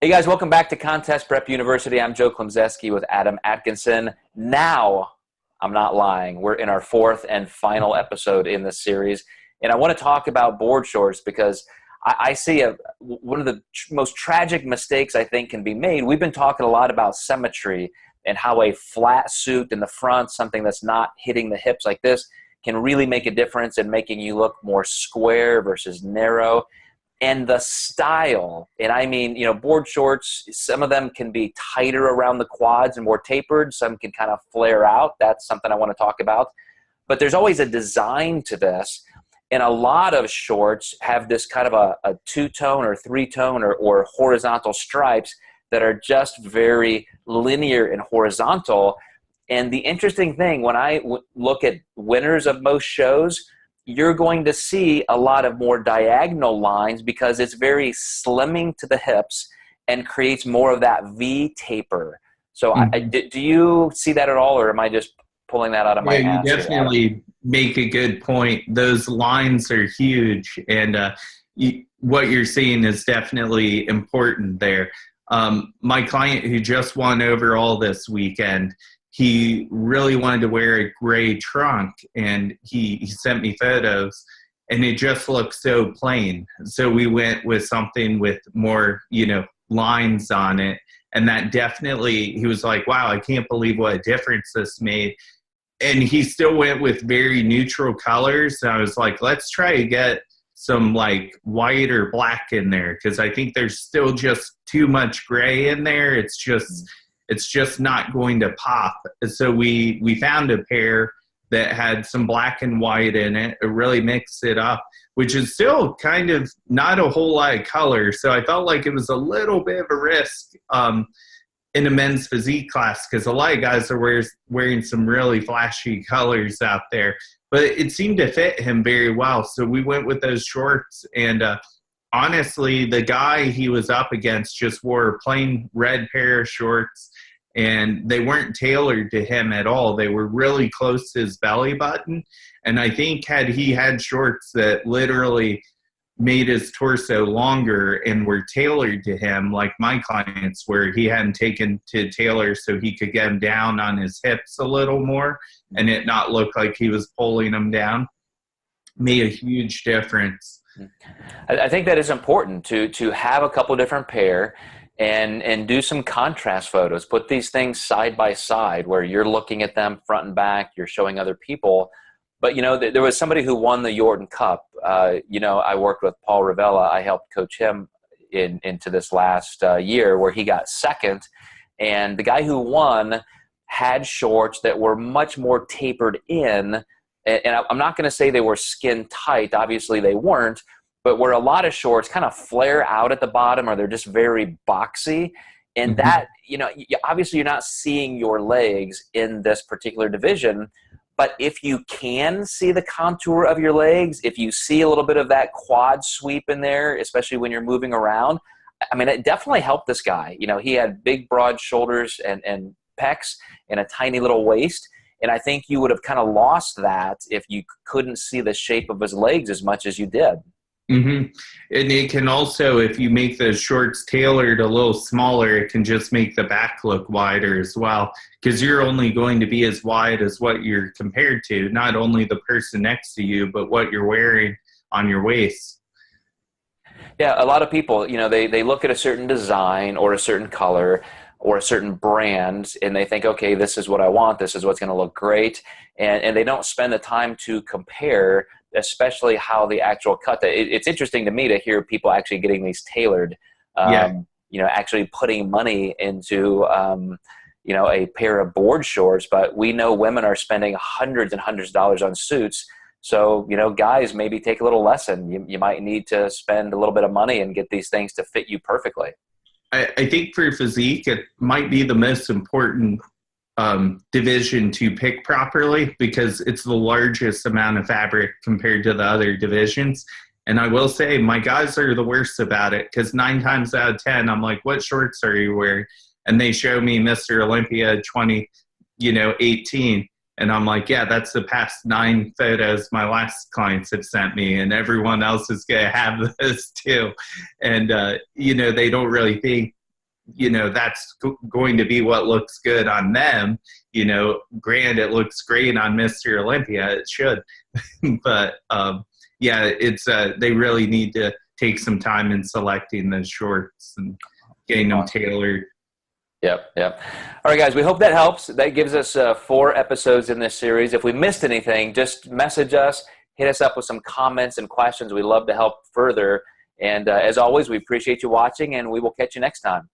Hey guys, welcome back to Contest Prep University. I'm Joe Klemczewski with Adam Atkinson. Now, I'm not lying, we're in our fourth and final episode in this series. And I want to talk about board shorts because I see one of the most tragic mistakes I think can be made. We've been talking a lot about symmetry and how a flat suit in the front, something that's not hitting the hips like this, can really make a difference in making you look more square versus narrow. And the style, and I mean, board shorts, some of them can be tighter around the quads and more tapered. Some can kind of flare out. That's something I want to talk about. But there's always a design to this. And a lot of shorts have this kind of a two-tone or three-tone or horizontal stripes that are just very linear and horizontal. And the interesting thing, when I look at winners of most shows, you're going to see a lot of more diagonal lines because it's very slimming to the hips and creates more of that V taper. So do you see that at all, or am I just pulling that out of my ass? You definitely make a good point. Those lines are huge, and what you're seeing is definitely important there. My client who just won overall this weekend, he really wanted to wear a gray trunk, and he sent me photos, and it just looked so plain. So we went with something with more, lines on it. And that definitely, he was like, wow, I can't believe what a difference this made. And he still went with very neutral colors. And I was like, let's try to get some like white or black in there, because I think there's still just too much gray in there. It's just not going to pop. So we found a pair that had some black and white in it. It really mixed it up, which is still kind of not a whole lot of color. So I felt like it was a little bit of a risk in a men's physique class, because a lot of guys are wearing some really flashy colors out there. But it seemed to fit him very well. So we went with those shorts, and honestly, the guy he was up against just wore a plain red pair of shorts, and they weren't tailored to him at all. They were really close to his belly button. And I think had he had shorts that literally made his torso longer and were tailored to him, like my clients, where he hadn't taken to tailor so he could get him down on his hips a little more and it not look like he was pulling them down, made a huge difference. I think that is important to have a couple different pair and do some contrast photos. Put these things side by side where you're looking at them front and back, you're showing other people. But, there was somebody who won the Yordan Cup. I worked with Paul Ravella. I helped coach him into this last year where he got second. And the guy who won had shorts that were much more tapered in. And I'm not going to say they were skin tight. Obviously, they weren't. But where a lot of shorts kind of flare out at the bottom, or they're just very boxy. And that, obviously you're not seeing your legs in this particular division. But if you can see the contour of your legs, if you see a little bit of that quad sweep in there, especially when you're moving around, I mean, it definitely helped this guy. He had big, broad shoulders and pecs and a tiny little waist. And I think you would have kind of lost that if you couldn't see the shape of his legs as much as you did. And it can also, if you make the shorts tailored a little smaller, it can just make the back look wider as well, because you're only going to be as wide as what you're compared to, not only the person next to you, but what you're wearing on your waist. Yeah, a lot of people, they look at a certain design or a certain color or a certain brand, and they think, okay, this is what I want, this is what's going to look great, and they don't spend the time to compare, especially how the actual cut. It's interesting to me to hear people actually getting these tailored, actually putting money into, a pair of board shorts. But we know women are spending hundreds and hundreds of dollars on suits. So, guys, maybe take a little lesson. You might need to spend a little bit of money and get these things to fit you perfectly. I think for physique, it might be the most important division to pick properly, because it's the largest amount of fabric compared to the other divisions. And I will say my guys are the worst about it, because 9 times out of 10, I'm like, what shorts are you wearing? And they show me Mr. Olympia 2018. And I'm like, yeah, that's the past 9 photos my last clients have sent me, and everyone else is going to have this too. And, they don't really think that's going to be what looks good on them. Granted, it looks great on Mr. Olympia. It should. But, it's they really need to take some time in selecting those shorts and getting them tailored. Yep. All right, guys, we hope that helps. That gives us 4 episodes in this series. If we missed anything, just message us, hit us up with some comments and questions. We'd love to help further. And as always, we appreciate you watching, and we will catch you next time.